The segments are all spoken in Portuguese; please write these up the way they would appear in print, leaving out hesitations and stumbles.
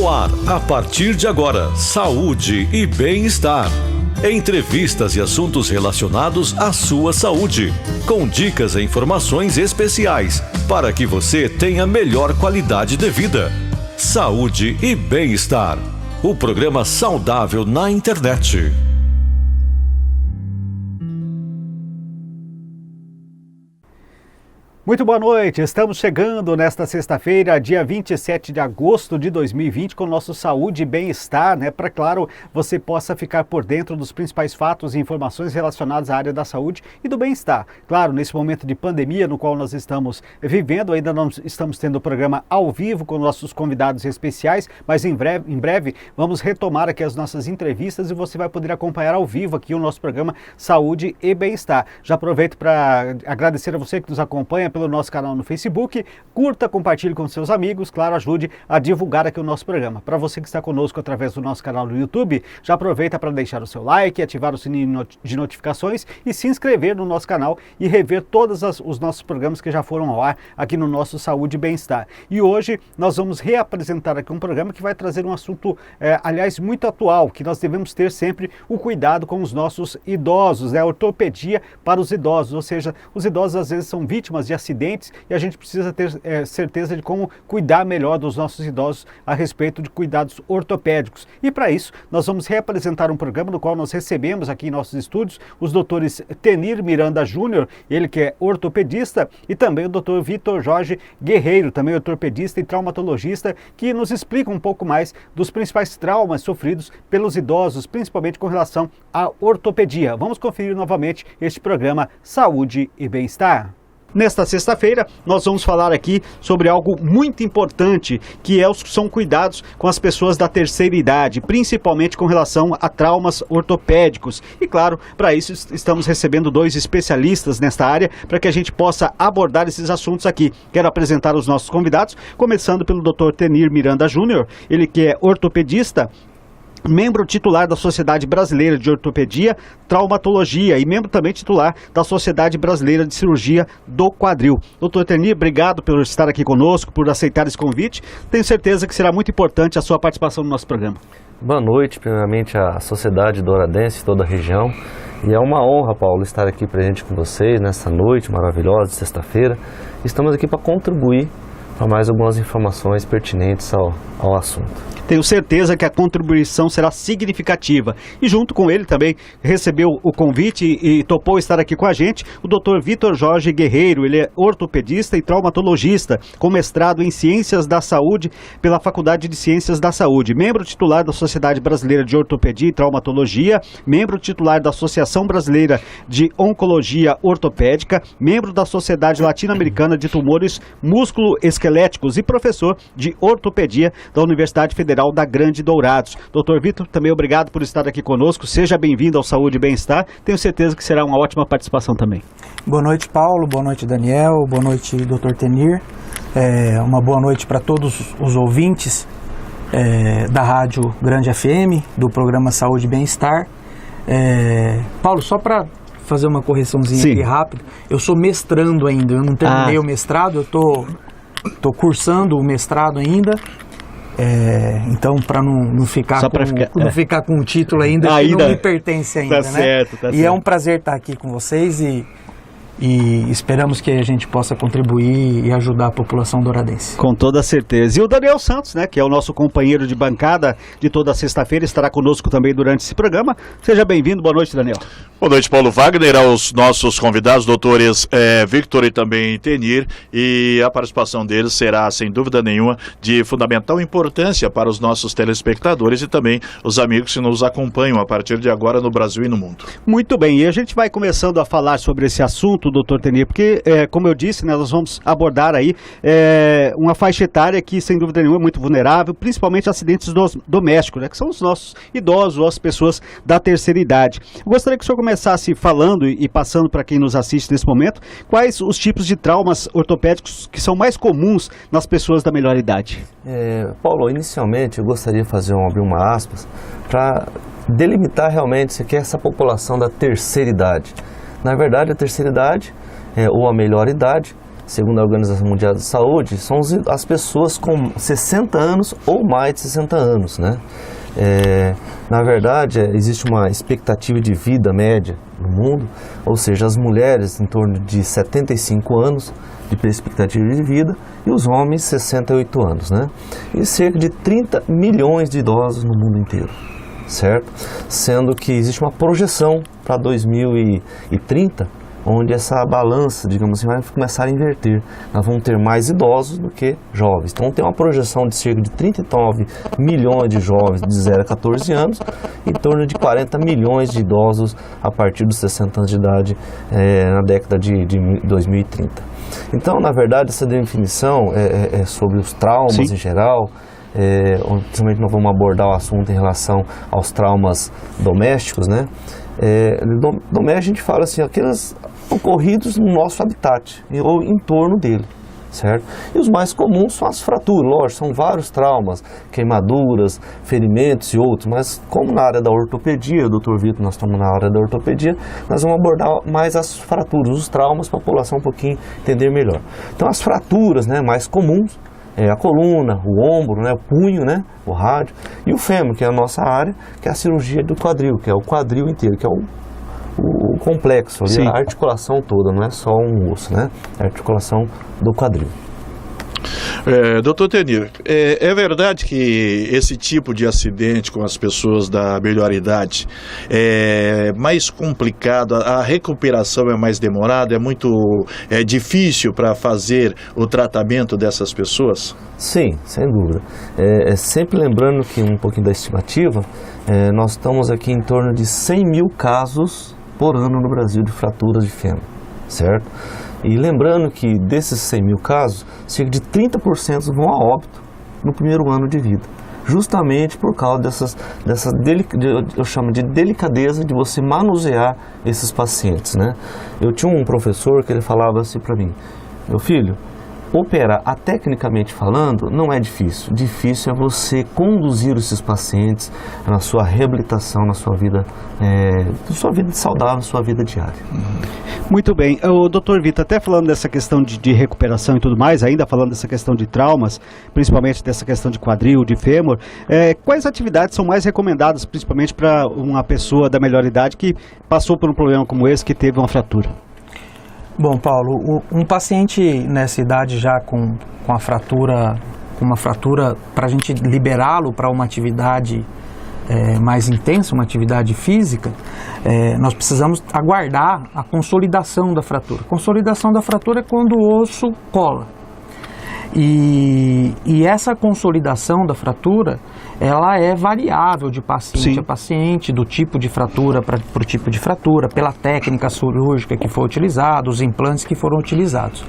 No ar, a partir de agora, saúde e bem-estar. Entrevistas e assuntos relacionados à sua saúde, com dicas e informações especiais para que você tenha melhor qualidade de vida. Saúde e bem-estar. O programa saudável na internet. Muito boa noite, estamos chegando nesta sexta-feira, dia 27 de agosto de 2020, com o nosso Saúde e Bem-Estar, para, claro, você possa ficar por dentro dos principais fatos e informações relacionados à área da saúde e do bem-estar. Claro, nesse momento de pandemia no qual nós estamos vivendo, ainda não estamos tendo o programa ao vivo com nossos convidados especiais, mas em breve vamos retomar aqui as nossas entrevistas e você vai poder acompanhar ao vivo aqui o nosso programa Saúde e Bem-Estar. Já aproveito para agradecer a você que nos acompanha pelo nosso canal no Facebook, curta, compartilhe com seus amigos, claro, ajude a divulgar aqui o nosso programa. Para você que está conosco através do nosso canal no YouTube, já aproveita para deixar o seu like, ativar o sininho de notificações e se inscrever no nosso canal e rever todos os nossos programas que já foram ao ar aqui no nosso Saúde e Bem-Estar. E hoje nós vamos reapresentar aqui um programa que vai trazer um assunto, aliás, muito atual, que nós devemos ter sempre o cuidado com os nossos idosos, a ortopedia para os idosos, ou seja, os idosos às vezes são vítimas de acidentes e a gente precisa ter certeza de como cuidar melhor dos nossos idosos a respeito de cuidados ortopédicos. E para isso, nós vamos reapresentar um programa no qual nós recebemos aqui em nossos estúdios os doutores Tenir Miranda Júnior, ele que é ortopedista, e também o doutor Vitor Jorge Guerreiro, também ortopedista e traumatologista, que nos explica um pouco mais dos principais traumas sofridos pelos idosos, principalmente com relação à ortopedia. Vamos conferir novamente este programa Saúde e Bem-Estar. Nesta sexta-feira, nós vamos falar aqui sobre algo muito importante, que são cuidados com as pessoas da terceira idade, principalmente com relação a traumas ortopédicos. E claro, para isso estamos recebendo dois especialistas nesta área, para que a gente possa abordar esses assuntos aqui. Quero apresentar os nossos convidados, começando pelo Dr. Tenir Miranda Júnior, ele que é ortopedista, membro titular da Sociedade Brasileira de Ortopedia, Traumatologia e membro também titular da Sociedade Brasileira de Cirurgia do Quadril. Doutor Tenir, obrigado por estar aqui conosco, por aceitar esse convite. Tenho certeza que será muito importante a sua participação no nosso programa. Boa noite, primeiramente à Sociedade Douradense, toda a região. E é uma honra, Paulo, estar aqui presente com vocês nessa noite maravilhosa de sexta-feira. Estamos aqui para contribuir para mais algumas informações pertinentes ao assunto. Tenho certeza que a contribuição será significativa. E junto com ele também recebeu o convite e topou estar aqui com a gente o Dr. Vitor Jorge Guerreiro. Ele é ortopedista e traumatologista, com mestrado em Ciências da Saúde pela Faculdade de Ciências da Saúde, membro titular da Sociedade Brasileira de Ortopedia e Traumatologia, membro titular da Associação Brasileira de Oncologia Ortopédica, membro da Sociedade Latino-Americana de Tumores Músculo-Esqueléticos e professor de ortopedia da Universidade Federal da Grande Dourados. Doutor Vitor, também obrigado por estar aqui conosco. Seja bem-vindo ao Saúde e Bem-Estar. Tenho certeza que será uma ótima participação também. Boa noite, Paulo. Boa noite, Daniel. Boa noite, Dr. Tenir. Uma boa noite para todos os ouvintes da Rádio Grande FM, do programa Saúde e Bem-Estar. Paulo, só para fazer uma correçãozinha aqui rápida, eu sou mestrando ainda, eu não terminei o mestrado, eu tô cursando o mestrado ainda. Então, para não ficar com o título ainda que não me pertence ainda, tá certo, tá e certo. É um prazer estar aqui com vocês e esperamos que a gente possa contribuir e ajudar a população douradense. Com toda certeza. E o Daniel Santos, que é o nosso companheiro de bancada de toda sexta-feira, estará conosco também durante esse programa. Seja bem-vindo. Boa noite, Daniel. Boa noite, Paulo Wagner, aos nossos convidados, doutores Victor e também Tenir, e a participação deles será, sem dúvida nenhuma, de fundamental importância para os nossos telespectadores e também os amigos que nos acompanham a partir de agora no Brasil e no mundo. Muito bem, e a gente vai começando a falar sobre esse assunto, doutor Tenir, porque, como eu disse, nós vamos abordar aí uma faixa etária que, sem dúvida nenhuma, é muito vulnerável, principalmente acidentes domésticos, que são os nossos idosos ou as pessoas da terceira idade. Eu gostaria que o senhor começasse falando e passando para quem nos assiste nesse momento, quais os tipos de traumas ortopédicos que são mais comuns nas pessoas da melhor idade? Paulo, inicialmente eu gostaria de abrir uma aspas para delimitar realmente essa população da terceira idade. Na verdade, a terceira idade ou a melhor idade segundo a Organização Mundial de Saúde, são as pessoas com 60 anos ou mais de 60 anos, né? Na verdade, existe uma expectativa de vida média no mundo, ou seja, as mulheres em torno de 75 anos de expectativa de vida e os homens 68 anos, né? E cerca de 30 milhões de idosos no mundo inteiro, certo? Sendo que existe uma projeção para 2030, onde essa balança, digamos assim, vai começar a inverter. Nós vamos ter mais idosos do que jovens. Então tem uma projeção de cerca de 39 milhões de jovens de 0 a 14 anos, em torno de 40 milhões de idosos a partir dos 60 anos de idade na década de 2030. Então, na verdade, essa definição é sobre os traumas em geral, principalmente nós vamos abordar o assunto em relação aos traumas domésticos, né? Doméstico a gente fala assim, aqueles ocorridos no nosso habitat ou em torno dele, certo? E os mais comuns são as fraturas, lógico, são vários traumas, queimaduras, ferimentos e outros, mas como na área da ortopedia, doutor Vitor, nós estamos na área da ortopedia, nós vamos abordar mais as fraturas, os traumas, para a população um pouquinho entender melhor. Então as fraturas, né, mais comuns, a coluna, o ombro, né, o punho, né, o rádio, e o fêmur, que é a nossa área, que é a cirurgia do quadril, que é o quadril inteiro, que é o complexo, ali, a articulação toda, não é só um osso, né, é a articulação do quadril. Doutor Tenir, é verdade que esse tipo de acidente com as pessoas da melhor idade é mais complicado, a recuperação é mais demorada, é muito difícil para fazer o tratamento dessas pessoas? Sim, sem dúvida. Sempre lembrando que um pouquinho da estimativa, nós estamos aqui em torno de 100 mil casos por ano no Brasil de fraturas de fêmur, certo? E lembrando que desses 100 mil casos, cerca de 30% vão a óbito no primeiro ano de vida. Justamente por causa eu chamo de delicadeza de você manusear esses pacientes, né? Eu tinha um professor que ele falava assim para mim, meu filho, operar, tecnicamente falando, não é difícil. Difícil é você conduzir esses pacientes na sua reabilitação, na sua vida saudável, na sua vida diária. Muito bem. O doutor Vitor, até falando dessa questão de recuperação e tudo mais, ainda falando dessa questão de traumas, principalmente dessa questão de quadril, de fêmur, quais atividades são mais recomendadas, principalmente para uma pessoa da melhor idade que passou por um problema como esse, que teve uma fratura? Bom, Paulo, um paciente nessa idade já com uma fratura, para a gente liberá-lo para uma atividade mais intensa, uma atividade física, nós precisamos aguardar a consolidação da fratura. Consolidação da fratura é quando o osso cola. E essa consolidação da fratura, ela é variável de paciente a paciente, do tipo de fratura para o tipo de fratura, pela técnica cirúrgica que foi utilizada, os implantes que foram utilizados.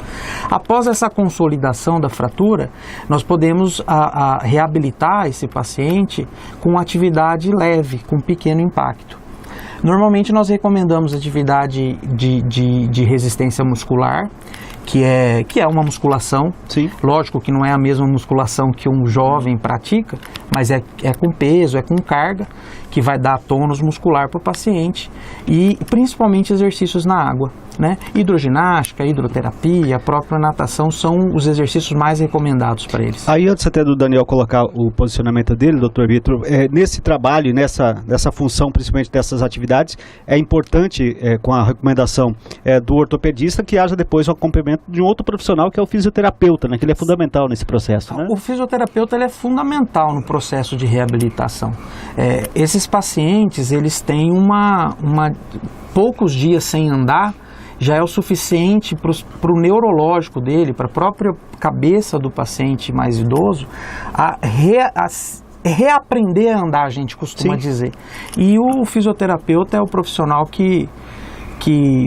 Após essa consolidação da fratura, nós podemos reabilitar esse paciente com atividade leve, com pequeno impacto. Normalmente nós recomendamos atividade de resistência muscular, que é uma musculação. Sim. Lógico que não é a mesma musculação que um jovem pratica, mas é com peso, é com carga, que vai dar tônus muscular para o paciente, e principalmente exercícios na água, né? Hidroginástica, hidroterapia, a própria natação são os exercícios mais recomendados para eles. Aí, antes até do Daniel colocar o posicionamento dele, doutor Vitor, nesse trabalho, nessa função, principalmente dessas atividades, é importante, com a recomendação do ortopedista, que haja depois o acompanhamento de um outro profissional, que é o fisioterapeuta, né? Que ele é fundamental nesse processo, né? O fisioterapeuta, ele é fundamental no processo de reabilitação. Esses pacientes, eles têm poucos dias sem andar, já é o suficiente para o neurológico dele, para a própria cabeça do paciente mais idoso, reaprender a andar, a gente costuma dizer. E o fisioterapeuta é o profissional que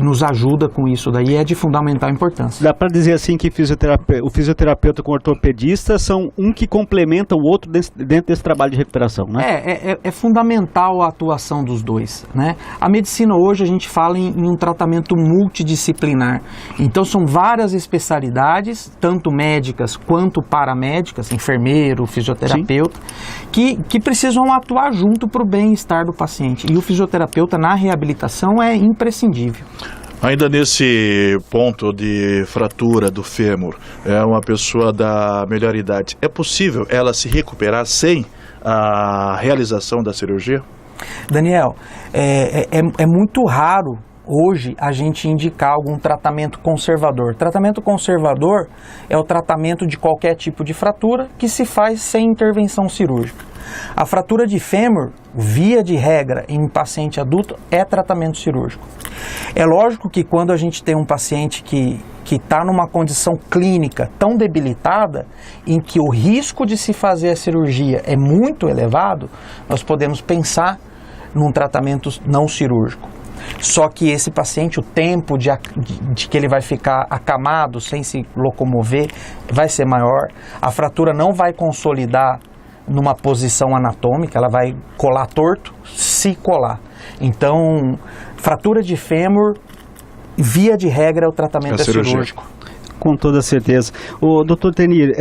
nos ajuda com isso daí, é de fundamental importância. Dá para dizer assim que o fisioterapeuta com o ortopedista são um que complementa o outro dentro desse trabalho de recuperação, né? É fundamental a atuação dos dois, né? A medicina hoje, a gente fala em um tratamento multidisciplinar. Então são várias especialidades, tanto médicas quanto paramédicas, enfermeiro, fisioterapeuta, que precisam atuar junto para o bem-estar do paciente. E o fisioterapeuta na reabilitação é imprescindível. Ainda nesse ponto de fratura do fêmur, é uma pessoa da melhor idade, é possível ela se recuperar sem a realização da cirurgia? Daniel, é muito raro hoje a gente indicar algum tratamento conservador. Tratamento conservador é o tratamento de qualquer tipo de fratura que se faz sem intervenção cirúrgica. A fratura de fêmur, via de regra, em um paciente adulto, é tratamento cirúrgico. É lógico que quando a gente tem um paciente que está numa condição clínica tão debilitada, em que o risco de se fazer a cirurgia é muito elevado, nós podemos pensar num tratamento não cirúrgico. Só que esse paciente, o tempo de que ele vai ficar acamado, sem se locomover, vai ser maior. A fratura não vai consolidar numa posição anatômica, ela vai colar torto, se colar. Então, fratura de fêmur, via de regra, o tratamento é cirúrgico. Com toda certeza. O Dr. Tenir,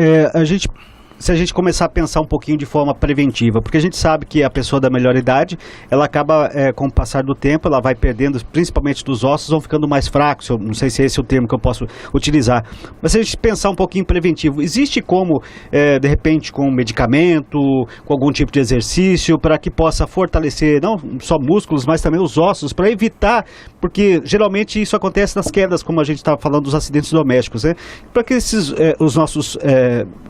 se a gente começar a pensar um pouquinho de forma preventiva, porque a gente sabe que a pessoa da melhor idade, ela acaba, com o passar do tempo, ela vai perdendo, principalmente dos ossos, vão ficando mais fracos, eu não sei se esse é o termo que eu posso utilizar, mas se a gente pensar um pouquinho preventivo, existe como, de repente, com medicamento, com algum tipo de exercício, para que possa fortalecer, não só músculos, mas também os ossos, para evitar, porque geralmente isso acontece nas quedas, como a gente estava falando dos acidentes domésticos, né? Para que os nossos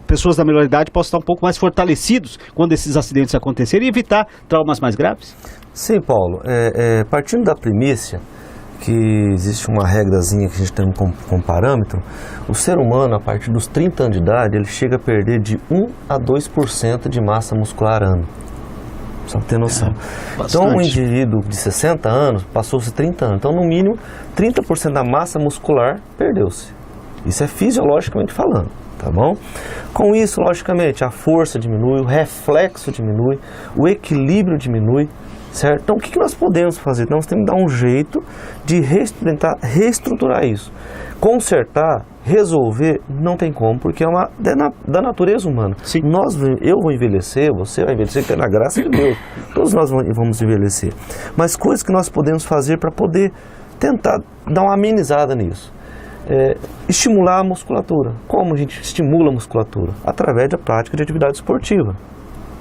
pessoas da melhor idade possam estar um pouco mais fortalecidos quando esses acidentes acontecerem e evitar traumas mais graves? Sim, Paulo. Partindo da primícia que existe uma regrazinha que a gente tem como parâmetro, o ser humano, a partir dos 30 anos de idade, ele chega a perder de 1 a 2% de massa muscular ano. Só para ter noção. Então, um indivíduo de 60 anos passou-se 30 anos. Então, no mínimo, 30% da massa muscular perdeu-se. Isso é fisiologicamente falando. Tá bom? Com isso, logicamente, a força diminui, o reflexo diminui, o equilíbrio diminui, certo? Então, o que nós podemos fazer? Nós temos que dar um jeito de tentar reestruturar isso. Consertar, resolver, não tem como, porque é da natureza humana. Sim. Eu vou envelhecer, você vai envelhecer, pela graça de Deus. Todos nós vamos envelhecer. Mas coisas que nós podemos fazer para poder tentar dar uma amenizada nisso. Estimular a musculatura. Como a gente estimula a musculatura? Através da prática de atividade esportiva.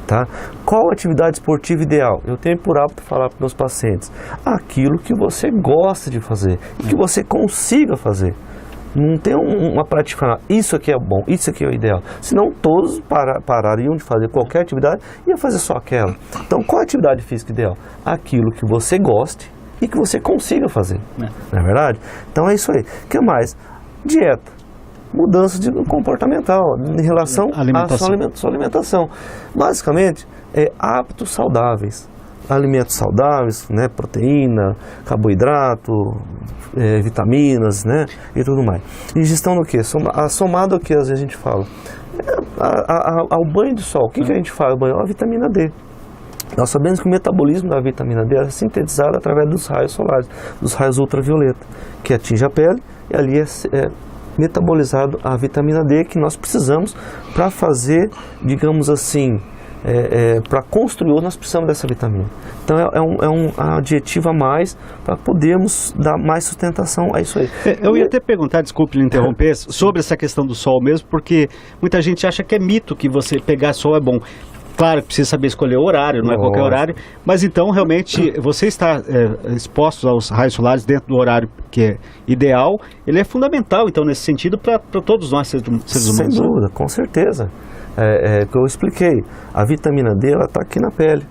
Tá? Qual a atividade esportiva ideal? Eu tenho por hábito falar para os meus pacientes: aquilo que você gosta de fazer e que você consiga fazer. Não tem uma prática falar, isso aqui é bom, isso aqui é o ideal. Senão todos parariam de fazer qualquer atividade e iam fazer só aquela. Então, qual a atividade física ideal? Aquilo que você goste e que você consiga fazer. Não é verdade? Então é isso aí. O que mais? Dieta. Mudança comportamental em relação à sua alimentação. Basicamente, hábitos saudáveis. Alimentos saudáveis, né? Proteína, carboidrato, vitaminas, né? E tudo mais. Ingestão do quê? Somado ao que às vezes a gente fala? Ao banho de sol. O que a gente fala? A vitamina D. Nós sabemos que o metabolismo da vitamina D é sintetizado através dos raios solares, dos raios ultravioleta, que atinge a pele e ali é metabolizado a vitamina D que nós precisamos para fazer, digamos assim, para construir, nós precisamos dessa vitamina. Então é um adjetivo a mais para podermos dar mais sustentação a isso aí. Eu ia até perguntar, desculpe lhe interromper, sobre essa questão do sol mesmo, porque muita gente acha que é mito que você pegar sol é bom. Claro que precisa saber escolher o horário, não é qualquer horário, mas então realmente você está exposto aos raios solares dentro do horário que é ideal, ele é fundamental então nesse sentido para todos nós seres humanos. Sem dúvida, com certeza. Que eu expliquei, a vitamina D ela está aqui na pele,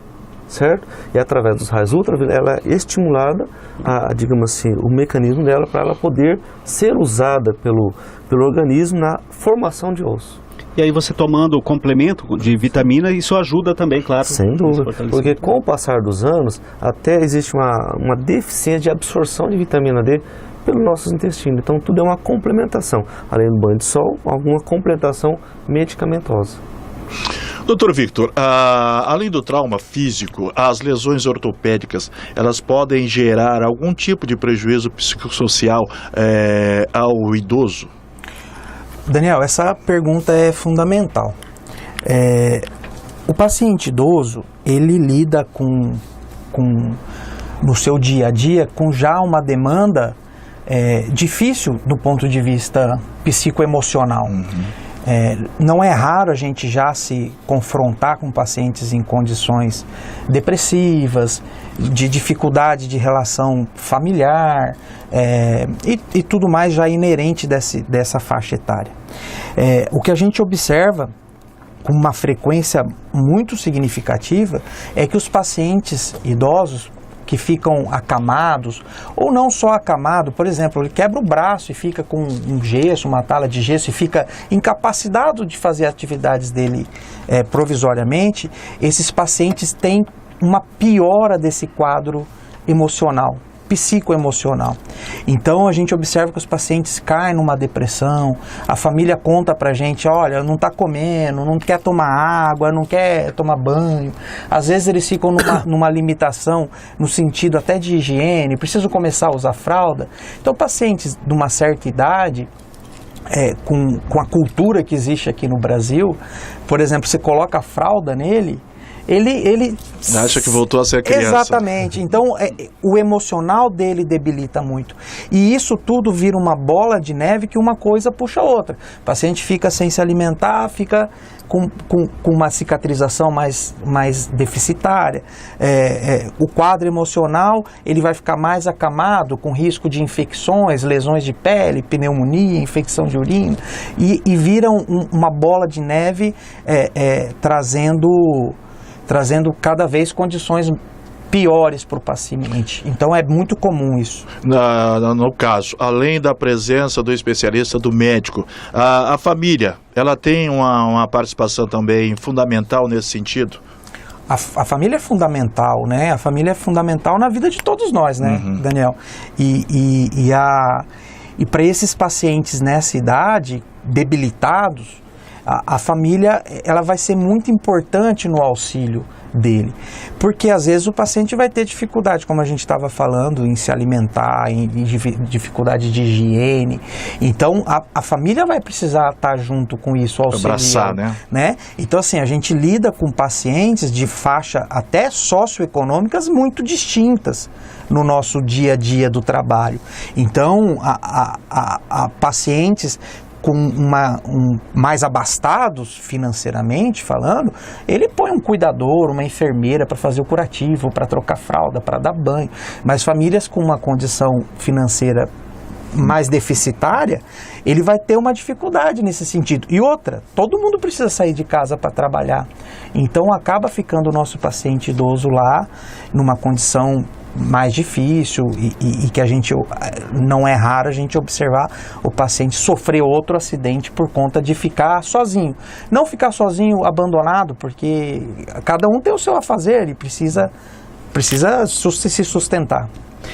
certo? E através dos raios ultravioleta ela é estimulada, digamos assim, o mecanismo dela para ela poder ser usada pelo organismo na formação de osso. E aí você tomando o complemento de vitamina, isso ajuda também, claro. Sem dúvida, porque com o passar dos anos, até existe uma deficiência de absorção de vitamina D pelos nossos intestinos. Então tudo é uma complementação. Além do banho de sol, alguma complementação medicamentosa. Doutor Victor, além do trauma físico, as lesões ortopédicas, elas podem gerar algum tipo de prejuízo psicossocial ao idoso? Daniel, essa pergunta é fundamental. O paciente idoso, ele lida no seu dia a dia com já uma demanda difícil do ponto de vista psicoemocional. Não é raro a gente já se confrontar com pacientes em condições depressivas, de dificuldade de relação familiar e tudo mais já inerente dessa faixa etária. O que a gente observa com uma frequência muito significativa é que os pacientes idosos que ficam acamados, ou não só acamado, por exemplo, ele quebra o braço e fica com um gesso, uma tala de gesso e fica incapacitado de fazer atividades dele provisoriamente, esses pacientes têm uma piora desse quadro emocional, psicoemocional. Então a gente observa que os pacientes caem numa depressão, a família conta pra gente, olha, não está comendo, não quer tomar água, não quer tomar banho, às vezes eles ficam numa limitação no sentido até de higiene, precisam começar a usar fralda. Então pacientes de uma certa idade, com a cultura que existe aqui no Brasil, por exemplo, você coloca a fralda nele, ele acha que voltou a ser criança. Exatamente. Então, o emocional dele debilita muito. E isso tudo vira uma bola de neve que uma coisa puxa a outra. O paciente fica sem se alimentar, fica com uma cicatrização mais deficitária. O quadro emocional, ele vai ficar mais acamado, com risco de infecções, lesões de pele, pneumonia, infecção de urina. E vira uma bola de neve trazendo cada vez condições piores para o paciente. Então é muito comum isso. No caso, além da presença do especialista, do médico, a família, ela tem uma participação também fundamental nesse sentido? A família é fundamental, né? A família é fundamental na vida de todos nós, né, Daniel? E para esses pacientes nessa idade, debilitados, a família ela vai ser muito importante no auxílio dele, porque às vezes o paciente vai ter dificuldade, como a gente estava falando, em se alimentar, em dificuldade de higiene. Então a família vai precisar estar junto com isso, auxiliar, abraçar, né? Então assim, a gente lida com pacientes de faixa até socioeconômicas muito distintas no nosso dia a dia do trabalho. Então a pacientes mais abastados financeiramente falando, ele põe um cuidador, uma enfermeira para fazer o curativo, para trocar fralda, para dar banho. Mas famílias com uma condição financeira mais deficitária, ele vai ter uma dificuldade nesse sentido. E outra, todo mundo precisa sair de casa para trabalhar. Então acaba ficando o nosso paciente idoso lá numa condição mais difícil e que a gente, não é raro a gente observar o paciente sofrer outro acidente por conta de ficar sozinho. Não ficar sozinho, abandonado, porque cada um tem o seu a fazer e precisa se sustentar.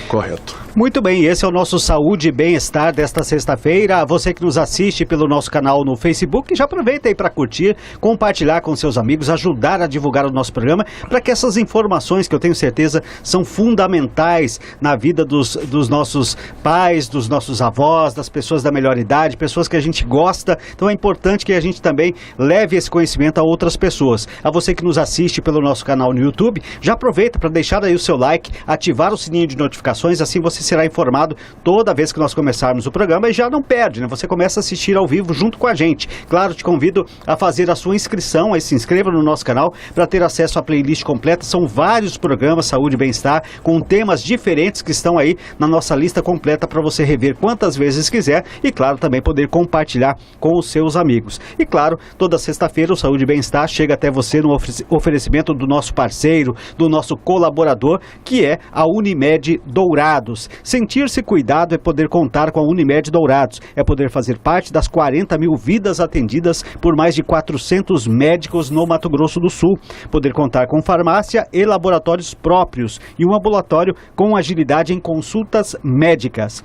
Correto. Muito bem, esse é o nosso Saúde e Bem-Estar desta sexta-feira. Você que nos assiste pelo nosso canal no Facebook, já aproveita aí para curtir, compartilhar com seus amigos, ajudar a divulgar o nosso programa, para que essas informações que eu tenho certeza são fundamentais na vida dos nossos pais, dos nossos avós, das pessoas da melhor idade, pessoas que a gente gosta. Então é importante que a gente também leve esse conhecimento a outras pessoas. A você que nos assiste pelo nosso canal no YouTube, já aproveita para deixar aí o seu like, ativar o sininho de notificações, assim você será informado toda vez que nós começarmos o programa e já não perde, né? Você começa a assistir ao vivo junto com a gente. Claro, te convido a fazer a sua inscrição, aí se inscreva no nosso canal para ter acesso à playlist completa. São vários programas Saúde e Bem-Estar com temas diferentes que estão aí na nossa lista completa para você rever quantas vezes quiser e, claro, também poder compartilhar com os seus amigos. E, claro, toda sexta-feira o Saúde e Bem-Estar chega até você no oferecimento do nosso parceiro, do nosso colaborador, que é a Unimed Dourados. Sentir-se cuidado é poder contar com a Unimed Dourados, é poder fazer parte das 40 mil vidas atendidas por mais de 400 médicos no Mato Grosso do Sul, poder contar com farmácia e laboratórios próprios e um ambulatório com agilidade em consultas médicas.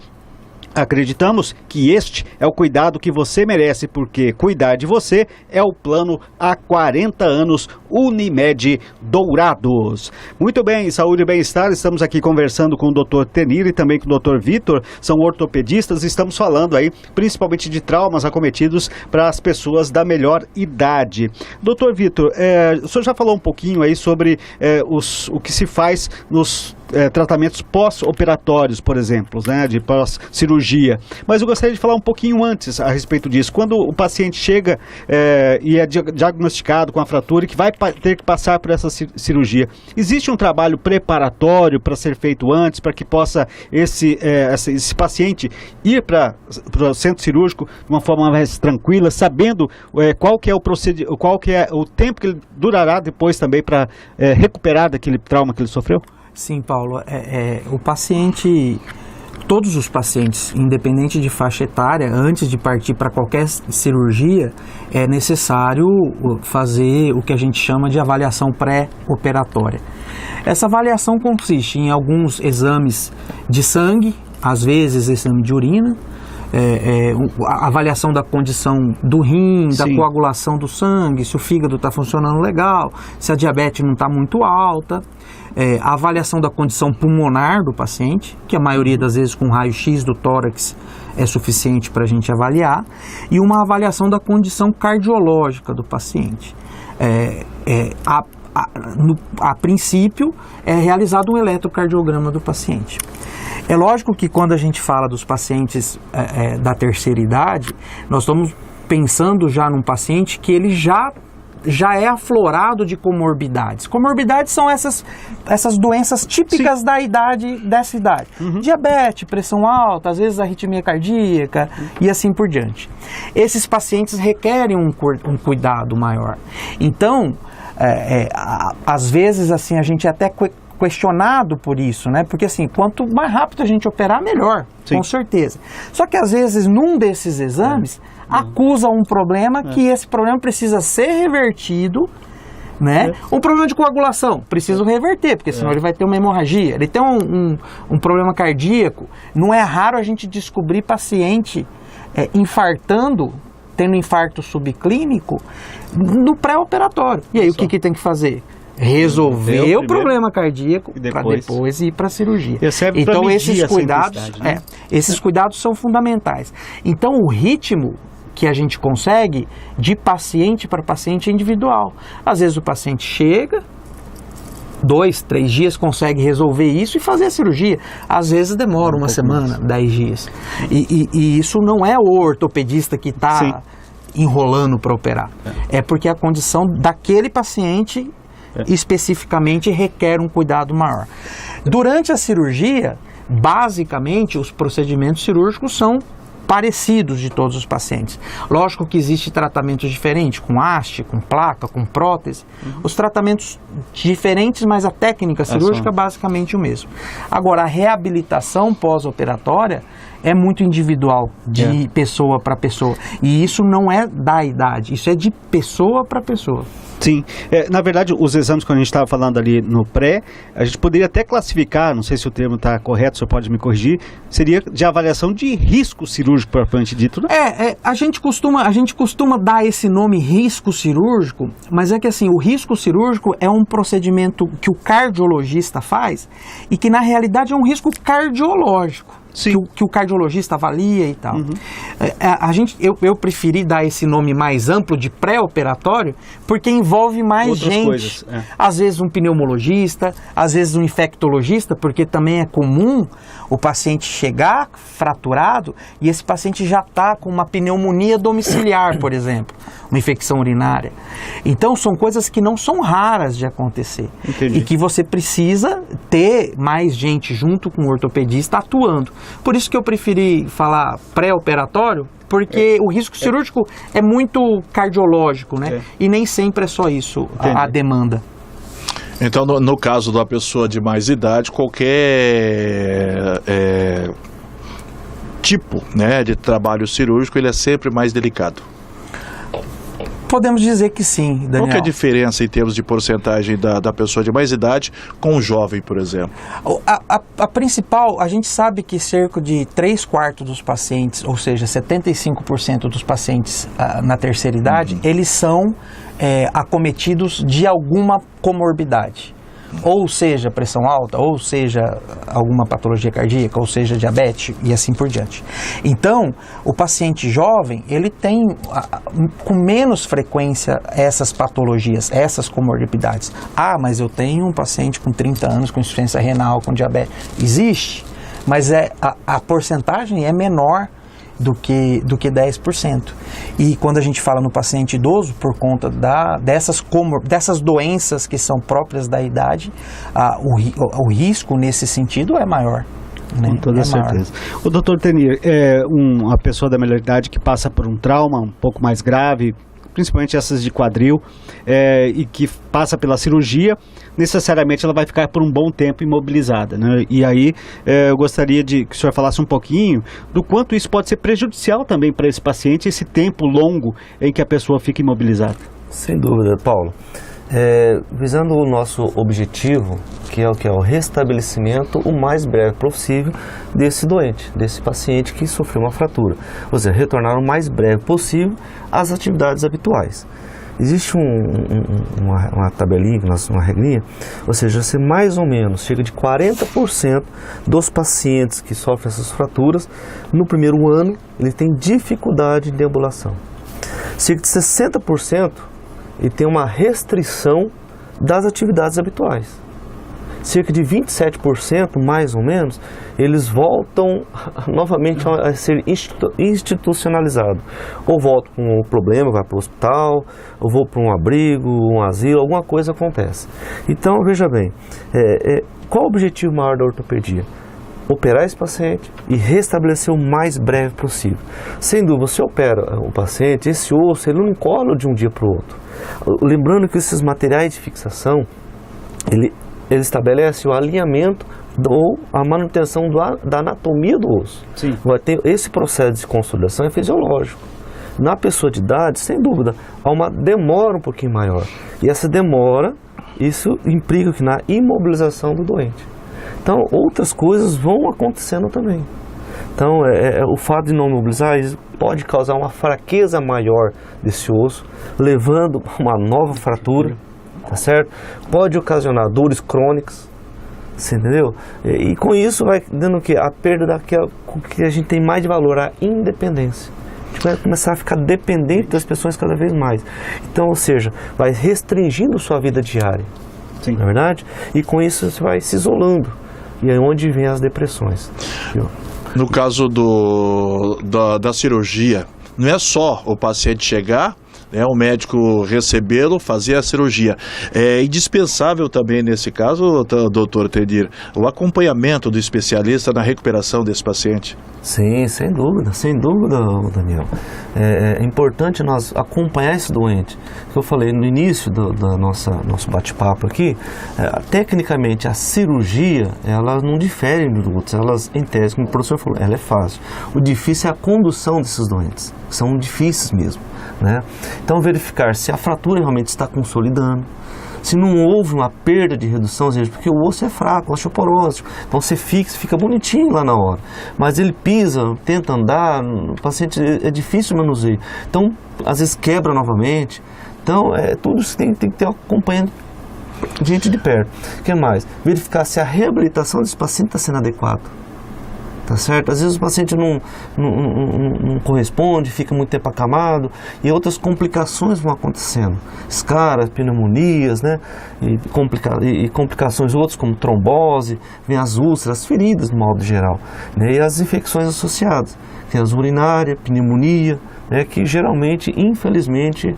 Acreditamos que este é o cuidado que você merece, porque cuidar de você é o plano há 40 anos Unimed Dourados. Muito bem, Saúde e Bem-Estar, estamos aqui conversando com o Dr. Tenir e também com o Dr. Vitor, são ortopedistas, estamos falando aí principalmente de traumas acometidos para as pessoas da melhor idade. Dr. Vitor, o senhor já falou um pouquinho aí sobre o que se faz nos tratamentos pós-operatórios, por exemplo, né, de pós-cirurgia. Mas eu gostaria de falar um pouquinho antes a respeito disso. Quando o paciente chega e é diagnosticado com a fratura e que vai ter que passar por essa cirurgia, existe um trabalho preparatório para ser feito antes, para que possa esse paciente ir para o centro cirúrgico de uma forma mais tranquila, sabendo qual que é o tempo que ele durará depois também para recuperar daquele trauma que ele sofreu? Sim, Paulo. O paciente, todos os pacientes, independente de faixa etária, antes de partir para qualquer cirurgia, é necessário fazer o que a gente chama de avaliação pré-operatória. Essa avaliação consiste em alguns exames de sangue, às vezes exame de urina, a avaliação da condição do rim, da coagulação do sangue, se o fígado está funcionando legal, se a diabetes não está muito alta, a avaliação da condição pulmonar do paciente, que a maioria das vezes com raio-x do tórax é suficiente para a gente avaliar, e uma avaliação da condição cardiológica do paciente. A princípio, é realizado um eletrocardiograma do paciente. É lógico que quando a gente fala dos pacientes da terceira idade, nós estamos pensando já num paciente que ele já é aflorado de comorbidades. Comorbidades são essas doenças típicas dessa idade. Diabetes, pressão alta, às vezes arritmia cardíaca e assim por diante. Esses pacientes requerem um cuidado maior. Então, às vezes assim, a gente até questionado por isso, né? Porque assim, quanto mais rápido a gente operar, melhor, com certeza. Só que às vezes, num desses exames, acusa um problema que esse problema precisa ser revertido, né? Um problema de coagulação, preciso reverter, porque senão ele vai ter uma hemorragia. Ele tem um problema cardíaco. Não é raro a gente descobrir paciente infartando, tendo infarto subclínico, no pré-operatório. E aí, o que tem que fazer? Resolver o problema cardíaco para depois ir para a cirurgia. Então esses cuidados, esses cuidados são fundamentais. Então o ritmo que a gente consegue de paciente para paciente é individual. Às vezes o paciente chega, 2, 3 dias consegue resolver isso e fazer a cirurgia. Às vezes demora uma semana, 10 dias. E isso não é o ortopedista que está enrolando para operar. É porque a condição daquele paciente especificamente requer um cuidado maior. Durante a cirurgia, basicamente, os procedimentos cirúrgicos são parecidos de todos os pacientes. Lógico que existe tratamentos diferentes, com haste, com placa, com prótese. Os tratamentos diferentes, mas a técnica cirúrgica é basicamente o mesmo. Agora, a reabilitação pós-operatória é muito individual, de pessoa para pessoa. E isso não é da idade, isso é de pessoa para pessoa. Sim, na verdade os exames que a gente estava falando ali no pré, a gente poderia até classificar, não sei se o termo está correto, o senhor pode me corrigir, seria de avaliação de risco cirúrgico propriamente dito, né? A gente costuma dar esse nome risco cirúrgico, mas é que assim, o risco cirúrgico é um procedimento que o cardiologista faz e que na realidade é um risco cardiológico. Que o cardiologista avalia e tal. Eu preferi dar esse nome mais amplo de pré-operatório porque envolve mais outras gente. Coisas, Às vezes um pneumologista, às vezes um infectologista, porque também é comum o paciente chegar fraturado e esse paciente já está com uma pneumonia domiciliar, por exemplo, uma infecção urinária. Então são coisas que não são raras de acontecer. Entendi. E que você precisa ter mais gente junto com o ortopedista atuando. Por isso que eu preferi falar pré-operatório, porque o risco cirúrgico é muito cardiológico, né? E nem sempre é só isso a demanda. Então, no caso da pessoa de mais idade, qualquer tipo, né, de trabalho cirúrgico, ele é sempre mais delicado. Podemos dizer que sim, Daniel. Qual que é a diferença em termos de porcentagem da pessoa de mais idade com o jovem, por exemplo? A principal, a gente sabe que cerca de 3/4 dos pacientes, ou seja, 75% dos pacientes na terceira idade, eles são acometidos de alguma comorbidade. ou seja pressão alta, ou seja alguma patologia cardíaca, ou seja diabetes e assim por diante. Então, o paciente jovem, ele tem com menos frequência essas patologias, essas comorbidades. Ah, mas eu tenho um paciente com 30 anos com insuficiência renal, com diabetes. Existe, mas a porcentagem é menor do que 10%. E quando a gente fala no paciente idoso, por conta dessas doenças que são próprias da idade, o risco nesse sentido é maior. Né? Com toda certeza. O Dr. Tenir, uma pessoa da melhor idade que passa por um trauma um pouco mais grave, principalmente essas de quadril, e que passa pela cirurgia, necessariamente ela vai ficar por um bom tempo imobilizada, né? E aí eu gostaria que o senhor falasse um pouquinho do quanto isso pode ser prejudicial também para esse paciente, esse tempo longo em que a pessoa fica imobilizada. Sem dúvida, Paulo. Visando o nosso objetivo, que é o restabelecimento o mais breve possível desse doente, desse paciente que sofreu uma fratura. Ou seja, retornar o mais breve possível às atividades habituais. Existe uma tabelinha, uma regrinha, ou seja, se mais ou menos chega de 40% dos pacientes que sofrem essas fraturas, no primeiro ano, ele tem dificuldade de deambulação. Cerca de 60%, ele tem uma restrição das atividades habituais. Cerca de 27%, mais ou menos, eles voltam novamente a ser institucionalizados. Ou voltam com um problema, vai para o hospital, ou vou para um abrigo, um asilo, alguma coisa acontece. Então, veja bem, qual o objetivo maior da ortopedia? Operar esse paciente e restabelecer o mais breve possível. Sem dúvida, você opera o paciente, esse osso ele não encola de um dia para o outro. Lembrando que esses materiais de fixação, ele estabelece o alinhamento ou a manutenção da anatomia do osso. Sim. Esse processo de consolidação é fisiológico. Na pessoa de idade, sem dúvida, há uma demora um pouquinho maior. E essa demora, isso implica na imobilização do doente. Então, outras coisas vão acontecendo também. Então, o fato de não mobilizar pode causar uma fraqueza maior desse osso, levando a uma nova fratura, tá certo? Pode ocasionar dores crônicas, você entendeu? E com isso vai dando o quê? A perda daquela que a gente tem mais de valor, a independência. A gente vai começar a ficar dependente das pessoas cada vez mais. Então, ou seja, vai restringindo sua vida diária. Sim. Não é verdade? E com isso você vai se isolando. E é onde vem as depressões. Viu? No caso da cirurgia, não é só o paciente chegar, o médico recebê-lo, fazer a cirurgia. É indispensável também nesse caso, doutor Tenir, o acompanhamento do especialista na recuperação desse paciente. Sim, sem dúvida, Daniel. É importante nós acompanhar esse doente. Eu falei no início do nosso bate-papo aqui, tecnicamente a cirurgia, ela não difere de outros, elas, em tese, como o professor falou, ela é fácil. O difícil é a condução desses doentes, são difíceis mesmo, né? Então verificar se a fratura realmente está consolidando, se não houve uma perda de redução, ou seja, porque o osso é fraco, osteoporose, então você fica bonitinho lá na hora, mas ele pisa, tenta andar, o paciente é difícil manuseio, então às vezes quebra novamente, então tudo isso tem que ter acompanhando gente de perto. O que mais? Verificar se a reabilitação desse paciente está sendo adequada. Tá certo? Às vezes o paciente não corresponde, fica muito tempo acamado e outras complicações vão acontecendo. Escaras, pneumonias, né? E complicações outras como trombose, vem as úlceras, as feridas no modo geral, né? E as infecções associadas, tem as urinárias, pneumonia, né? Que geralmente, infelizmente,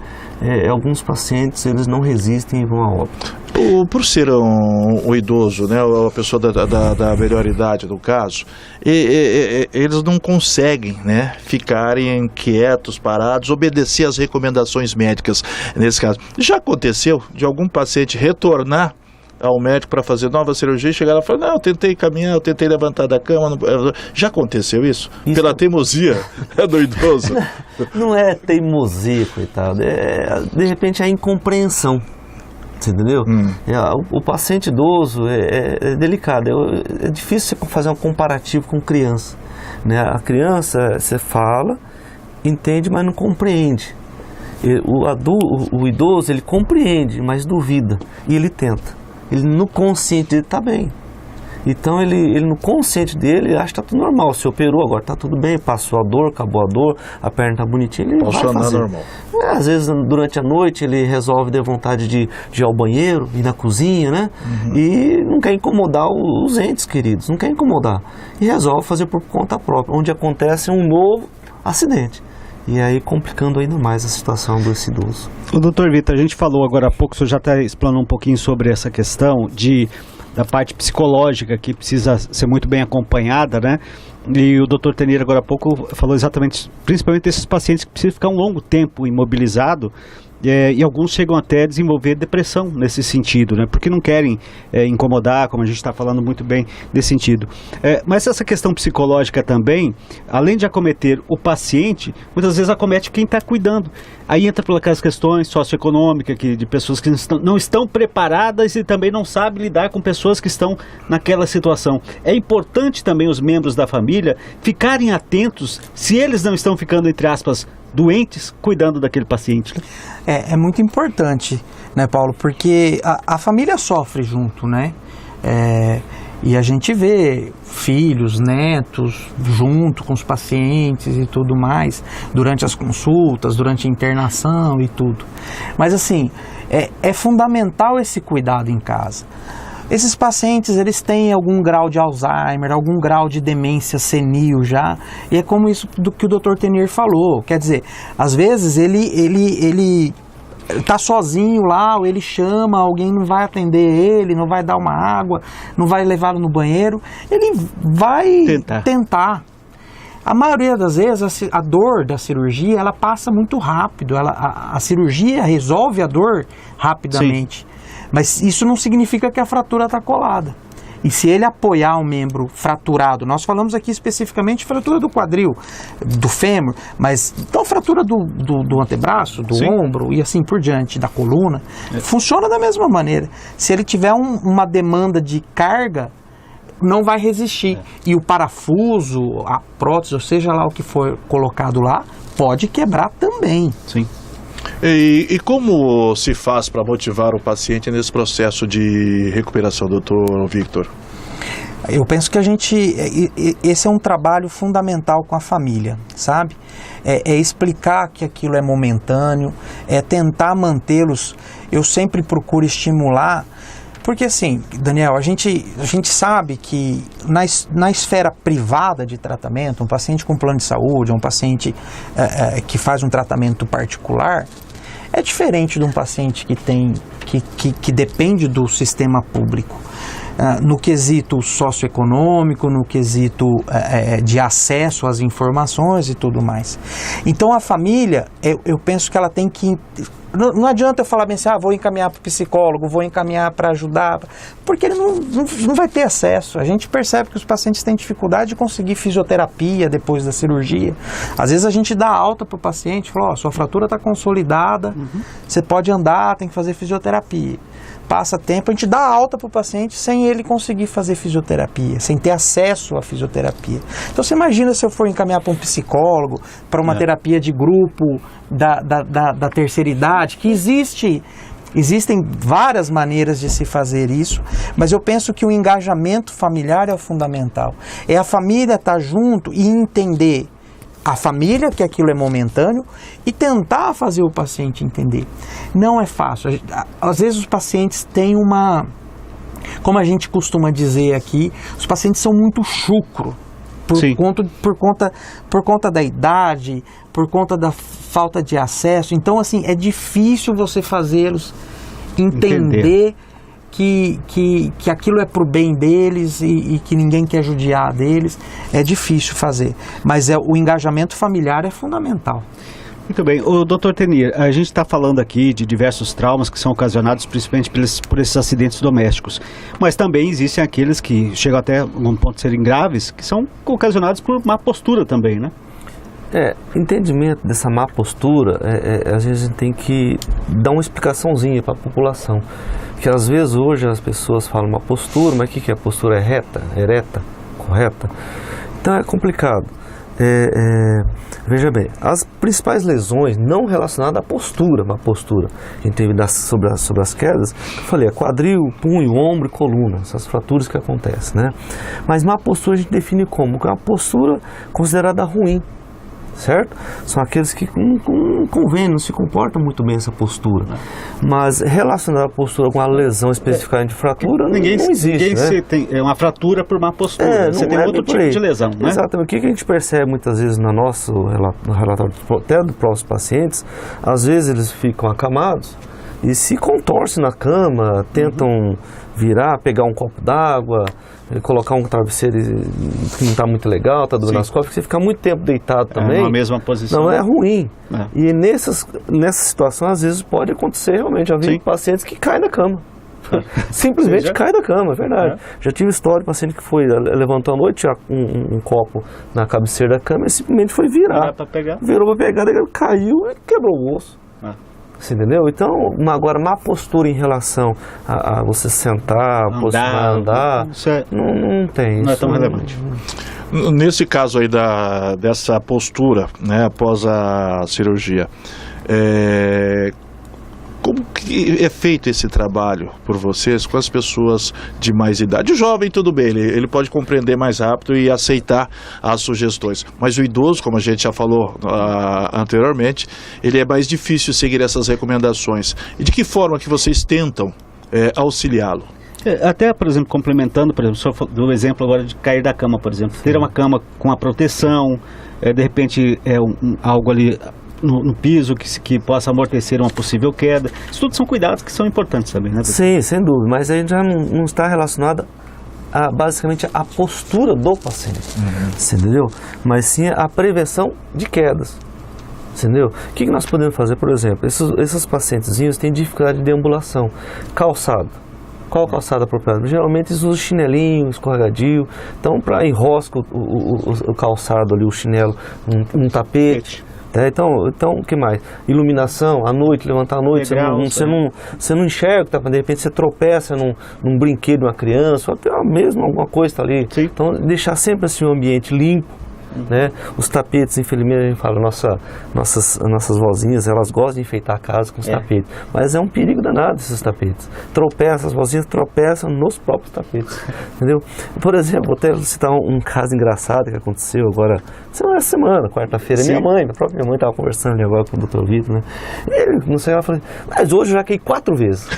alguns pacientes eles não resistem e vão a óbito. Por ser um idoso, né, a pessoa da melhor idade no caso, eles não conseguem, né, ficarem quietos, parados, obedecer às recomendações médicas nesse caso. Já aconteceu de algum paciente retornar ao médico para fazer nova cirurgia e chegar lá e falar, não, eu tentei caminhar, eu tentei levantar da cama, não... Já aconteceu isso? Pela teimosia do idoso? Não é teimosia, coitado, de repente é a incompreensão. Você entendeu? O paciente idoso é delicado, é difícil você fazer um comparativo com criança, né? A criança, você fala, entende, mas não compreende. O idoso, ele compreende, mas duvida, e ele tenta. ele no consciente dele está bem. Então ele no consciente dele acha que está tudo normal, se operou, agora está tudo bem, passou a dor, acabou a dor, a perna está bonitinha, ele vai fazer. Normal. Às vezes durante a noite ele resolve ter vontade de ir ao banheiro, ir na cozinha, né? E não quer incomodar os entes queridos, não quer incomodar. E resolve fazer por conta própria, onde acontece um novo acidente. E aí complicando ainda mais a situação desse idoso. O doutor Vitor, a gente falou agora há pouco, o senhor já está explanando um pouquinho sobre essa questão da parte psicológica que precisa ser muito bem acompanhada, né? E o doutor Tenir agora há pouco falou exatamente, principalmente desses pacientes que precisam ficar um longo tempo imobilizado, e alguns chegam até a desenvolver depressão nesse sentido, né? Porque não querem incomodar, como a gente está falando muito bem nesse sentido. Mas essa questão psicológica também, além de acometer o paciente, muitas vezes acomete quem está cuidando. Aí entra por aquelas questões socioeconômicas de pessoas que não estão preparadas e também não sabem lidar com pessoas que estão naquela situação. É importante também os membros da família ficarem atentos se eles não estão ficando, entre aspas, doentes, cuidando daquele paciente. É muito importante, né, Paulo? Porque a família sofre junto, né? E a gente vê filhos, netos, junto com os pacientes e tudo mais, durante as consultas, durante a internação e tudo. Mas assim, é fundamental esse cuidado em casa. Esses pacientes, eles têm algum grau de Alzheimer, algum grau de demência senil já, e é como isso do que o Dr. Tenir falou. Quer dizer, às vezes ele tá sozinho lá, ou ele chama, alguém não vai atender ele, não vai dar uma água, não vai levá-lo no banheiro, ele vai tentar. A maioria das vezes a dor da cirurgia, ela passa muito rápido, a cirurgia resolve a dor rapidamente. Sim. Mas isso não significa que a fratura está colada. E se ele apoiar um membro fraturado, nós falamos aqui especificamente de fratura do quadril, do fêmur, mas então fratura do antebraço, do Sim. ombro e assim por diante, da coluna, funciona da mesma maneira. Se ele tiver uma demanda de carga, não vai resistir. E o parafuso, a prótese, ou seja lá o que for colocado lá, pode quebrar também. Sim. E como se faz para motivar o paciente nesse processo de recuperação, doutor Victor? Eu penso que esse é um trabalho fundamental com a família, sabe? É explicar que aquilo é momentâneo, é tentar mantê-los. Eu sempre procuro estimular, porque assim, Daniel, a gente sabe que na esfera privada de tratamento, um paciente com plano de saúde, um paciente que faz um tratamento particular, é diferente de um paciente que depende do sistema público. No quesito socioeconômico, no quesito de acesso às informações e tudo mais. Então a família, eu penso que ela tem que... Não adianta eu falar bem assim, vou encaminhar para o psicólogo, vou encaminhar para ajudar, porque ele não vai ter acesso. A gente percebe que os pacientes têm dificuldade de conseguir fisioterapia depois da cirurgia. Às vezes a gente dá alta para o paciente, fala, sua fratura está consolidada, você pode andar, tem que fazer fisioterapia. Passa tempo, a gente dá alta para o paciente sem ele conseguir fazer fisioterapia, sem ter acesso à fisioterapia. Então você imagina se eu for encaminhar para um psicólogo, para uma terapia de grupo da terceira idade, que existem várias maneiras de se fazer isso, mas eu penso que o engajamento familiar é o fundamental. É a família estar junto e entender a família, que aquilo é momentâneo, e tentar fazer o paciente entender. Não é fácil. Às vezes os pacientes têm como a gente costuma dizer aqui, os pacientes são muito chucro, por conta da idade, por conta da falta de acesso. Então, assim, é difícil você fazê-los entender que aquilo é pro bem deles e que ninguém quer judiar deles. É difícil fazer, mas o engajamento familiar é fundamental. Muito bem. O Dr. Tenir, a gente está falando aqui de diversos traumas que são ocasionados principalmente por esses acidentes domésticos, mas também existem aqueles que chegam até um ponto de serem graves, que são ocasionados por má postura também, né? Entendimento dessa má postura, às vezes a gente tem que dar uma explicaçãozinha para a população. Porque às vezes hoje as pessoas falam uma postura, mas o que é? A postura é reta, ereta, correta? Então é complicado. Veja bem, as principais lesões não relacionadas à postura, uma postura que a gente teve sobre as quedas, eu falei, é quadril, punho, ombro e coluna, essas fraturas que acontecem, né? Mas má postura a gente define como? Que é uma postura considerada ruim, certo? São aqueles que não convém, não se comportam muito bem essa postura. Mas relacionada à postura com a lesão especificamente de fratura, não existe. Ninguém tem uma fratura por má postura. Você tem outro tipo de lesão, né? Exatamente. O que a gente percebe muitas vezes no relatório até dos próprios pacientes, às vezes eles ficam acamados e se contorcem na cama, tentam virar, pegar um copo d'água, colocar um travesseiro que não está muito legal, está doendo nas costas, porque você fica muito tempo deitado também. Na mesma posição. Não, é ruim. E nessa situação, às vezes, pode acontecer realmente. Já vi pacientes que caem da cama. Simplesmente cai da cama, é verdade. Já tive história de paciente que foi, levantou à noite, tirar um copo na cabeceira da cama e simplesmente foi virar. Virou para pegar, caiu e quebrou o osso. Você entendeu? Então, agora, má postura em relação a você sentar, andar, não tem. Não é tão relevante. Nesse caso aí dessa postura, né, após a cirurgia, como que é feito esse trabalho por vocês com as pessoas de mais idade? O jovem, tudo bem, ele pode compreender mais rápido e aceitar as sugestões. Mas o idoso, como a gente já falou anteriormente, ele é mais difícil seguir essas recomendações. E de que forma que vocês tentam auxiliá-lo? Até, por exemplo, complementando, por exemplo, o senhor deu o exemplo agora de cair da cama, por exemplo. Ter uma cama com a proteção, de repente algo ali no piso que possa amortecer uma possível queda. Isso tudo são cuidados que são importantes também, né? Sim, sem dúvida, mas aí já não está relacionado basicamente a postura do paciente, você entendeu? Mas sim a prevenção de quedas, entendeu? O que nós podemos fazer, por exemplo, esses pacientezinhos têm dificuldade de deambulação, calçado. Qual calçado apropriado? Geralmente eles usam chinelinho, escorregadio, então enrosca o calçado ali, o chinelo, um tapete. Então, o que mais? Iluminação, à noite, levantar à noite, você não enxerga, de repente você tropeça num brinquedo de uma criança, ou até mesmo alguma coisa está ali. Sim. Então, deixar sempre assim, um ambiente limpo, né? Os tapetes, infelizmente, a gente fala, nossas vozinhas, elas gostam de enfeitar a casa com os tapetes, mas é um perigo danado esses tapetes. As vozinhas tropeçam nos próprios tapetes, entendeu? Por exemplo, vou até citar um caso engraçado que aconteceu agora, essa semana, quarta-feira, a própria minha mãe estava conversando ali agora com o Dr. Vitor, né? E não sei, ela falou, mas hoje eu já caí 4 vezes.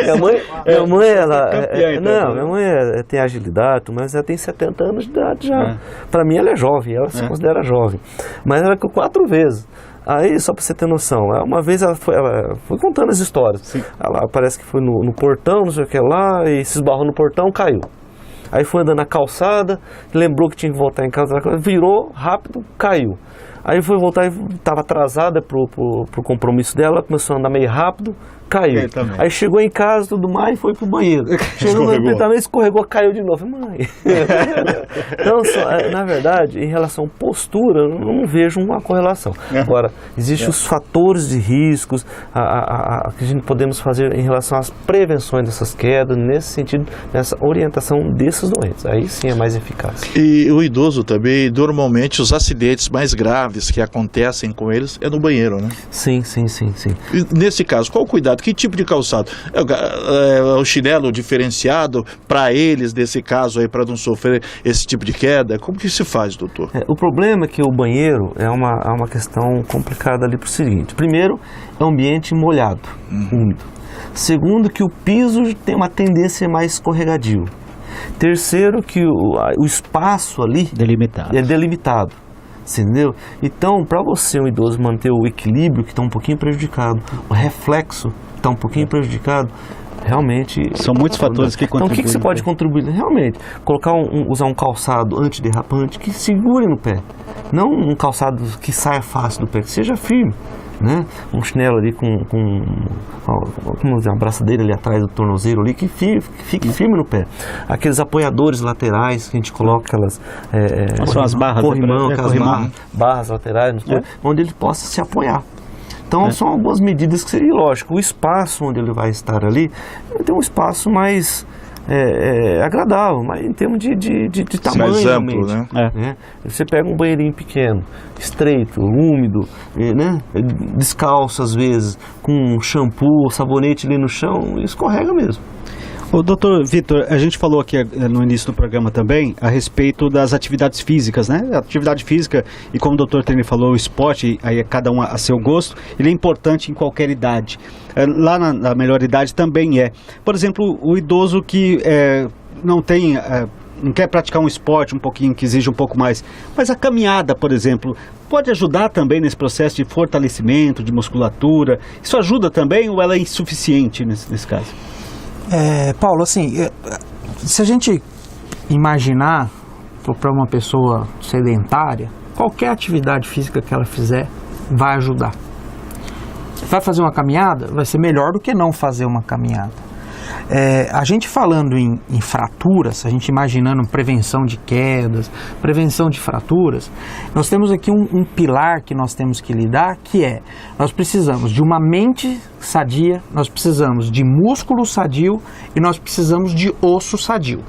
minha mãe, minha mãe tem agilidade, mas ela tem 70 anos de idade já. Para mim ela é jovem, ela se considera jovem, mas ela caiu 4 vezes. Aí, só para você ter noção, uma vez ela foi contando as histórias. Ela parece que foi no portão, não sei o que lá, e se esbarrou no portão, caiu. Aí foi andando na calçada, lembrou que tinha que voltar em casa, virou rápido, caiu. Aí foi voltar e estava atrasada pro compromisso dela, começou a andar meio rápido, caiu. Aí chegou em casa, tudo mais, e foi pro banheiro. Chegou no apartamento, escorregou, caiu de novo. Mãe. Então, na verdade, em relação à postura, eu não vejo uma correlação. Agora, existem os fatores de riscos que a gente podemos fazer em relação às prevenções dessas quedas, nesse sentido, nessa orientação desses doentes. Aí sim é mais eficaz. E o idoso também, normalmente, os acidentes mais graves que acontecem com eles é no banheiro, né? Sim. E nesse caso, qual o cuidado? Que tipo de calçado? O chinelo diferenciado para eles, nesse caso aí, para não sofrer esse tipo de queda? Como que se faz, doutor? O problema é que o banheiro é uma questão complicada ali por seguinte. Primeiro, é um ambiente molhado, úmido. Segundo, que o piso tem uma tendência mais escorregadio. Terceiro, que o espaço ali é delimitado. Entendeu? Então, para você, um idoso, manter o equilíbrio que está um pouquinho prejudicado, o reflexo que está um pouquinho prejudicado, realmente... São muitos fatores que contribuem. Então, o que você pode contribuir? Realmente, usar um calçado antiderrapante que segure no pé. Não um calçado que saia fácil do pé, que seja firme. Né? Um chinelo ali com uma braçadeira ali atrás do tornozelo ali que fique firme no pé. Aqueles apoiadores laterais que a gente coloca, são as barras, corrimão, aquelas barras laterais, onde ele possa se apoiar. Então são algumas medidas que seria lógico. O espaço onde ele vai estar ali, ele tem um espaço mais agradável, mas em termos de tamanho. Mais amplo, realmente, né? Você pega um banheirinho pequeno, estreito, úmido, né? Descalço às vezes, com shampoo, sabonete ali no chão, escorrega mesmo. Ô, doutor Vitor, a gente falou aqui no início do programa também a respeito das atividades físicas, né? A atividade física, e como o doutor Tenir falou, o esporte, aí é cada um a seu gosto, ele é importante em qualquer idade. Lá na melhor idade também é. Por exemplo, o idoso que não tem... não quer praticar um esporte um pouquinho, que exige um pouco mais, mas a caminhada, por exemplo, pode ajudar também nesse processo de fortalecimento, de musculatura? Isso ajuda também ou ela é insuficiente nesse caso? Paulo, assim, se a gente imaginar para uma pessoa sedentária, qualquer atividade física que ela fizer vai ajudar. Vai fazer uma caminhada, vai ser melhor do que não fazer uma caminhada. A gente falando em fraturas, a gente imaginando prevenção de quedas, prevenção de fraturas, nós temos aqui um pilar que nós temos que lidar, que nós precisamos de uma mente sadia, nós precisamos de músculo sadio e nós precisamos de osso sadio.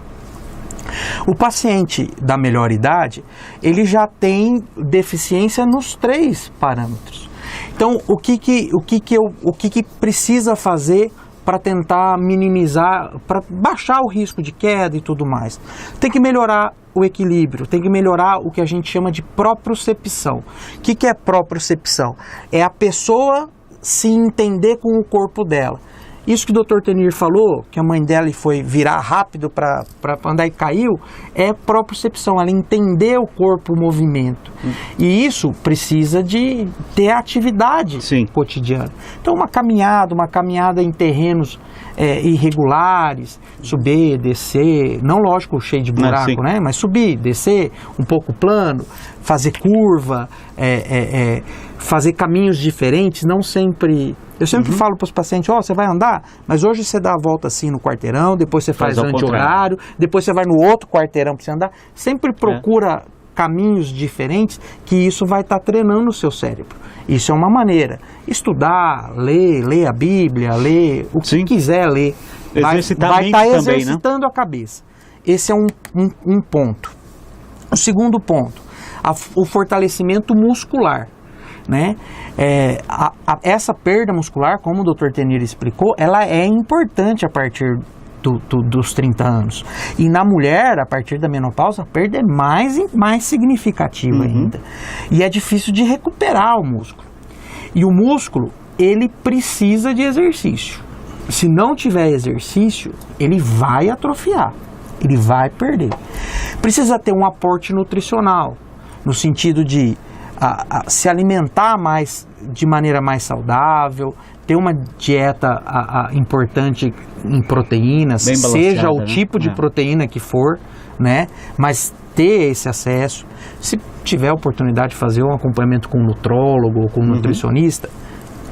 O paciente da melhor idade, ele já tem deficiência nos 3 parâmetros. Então, o que precisa fazer para tentar minimizar, para baixar o risco de queda e tudo mais? Tem que melhorar o equilíbrio, tem que melhorar o que a gente chama de propriocepção. O que é propriocepção? É a pessoa se entender com o corpo dela. Isso que o Dr. Tenir falou, que a mãe dela foi virar rápido para andar e caiu, é propriocepção, ela entender o corpo, o movimento. E isso precisa de ter atividade cotidiana. Então uma caminhada em terrenos irregulares, subir, descer, não lógico cheio de buraco, né? Mas subir, descer, um pouco plano, fazer curva, fazer caminhos diferentes, não sempre... Eu sempre falo para os pacientes, você vai andar, mas hoje você dá a volta assim no quarteirão, depois você faz anti-horário, depois você vai no outro quarteirão para você andar. Sempre procura caminhos diferentes, que isso vai estar treinando o seu cérebro. Isso é uma maneira. Estudar, ler a Bíblia, ler o que quiser ler. Vai estar exercitando a cabeça. Esse é um ponto. O segundo ponto, o fortalecimento muscular. Né? Essa perda muscular, como o Dr. Tenir explicou, ela é importante a partir dos 30 anos. E na mulher, a partir da menopausa, a perda é mais significativa ainda. E é difícil de recuperar o músculo. E o músculo, ele precisa de exercício. Se não tiver exercício, ele vai atrofiar, ele vai perder. Precisa ter um aporte nutricional, no sentido de se alimentar de maneira mais saudável, ter uma dieta importante em proteínas, seja o tipo de proteína que for, né? Mas ter esse acesso. Se tiver a oportunidade de fazer um acompanhamento com um nutrólogo ou com um nutricionista,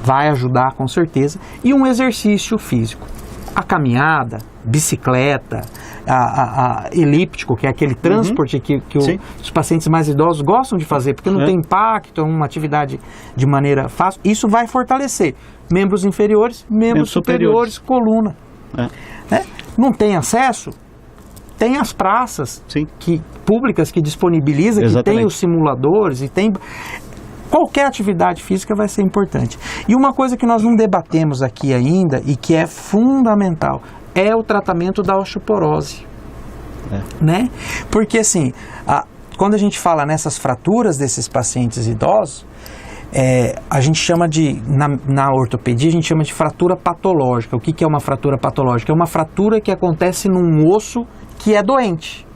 vai ajudar com certeza. E um exercício físico. A caminhada, bicicleta, elíptico, que é aquele transporte que os pacientes mais idosos gostam de fazer, porque não tem impacto, é uma atividade de maneira fácil. Isso vai fortalecer membros inferiores, membros superiores, coluna. Né? Não tem acesso? Tem as praças públicas que disponibilizam, que tem os simuladores e tem... Qualquer atividade física vai ser importante. E uma coisa que nós não debatemos aqui ainda e que é fundamental é o tratamento da osteoporose. Né? Porque assim, quando a gente fala nessas fraturas desses pacientes idosos, a gente chama na ortopedia, a gente chama de fratura patológica. O que é uma fratura patológica? É uma fratura que acontece num osso que é doente.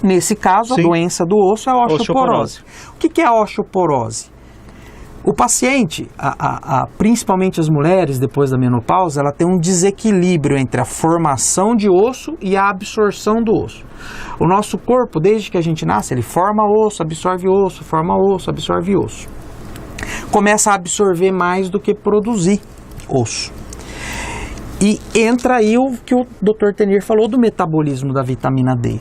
Nesse caso, a doença do osso é a osteoporose. O que é a osteoporose? O paciente, principalmente as mulheres depois da menopausa, ela tem um desequilíbrio entre a formação de osso e a absorção do osso. O nosso corpo, desde que a gente nasce, ele forma osso, absorve osso, forma osso, absorve osso. Começa a absorver mais do que produzir osso. E entra aí o que o Dr. Tenir falou do metabolismo da vitamina D.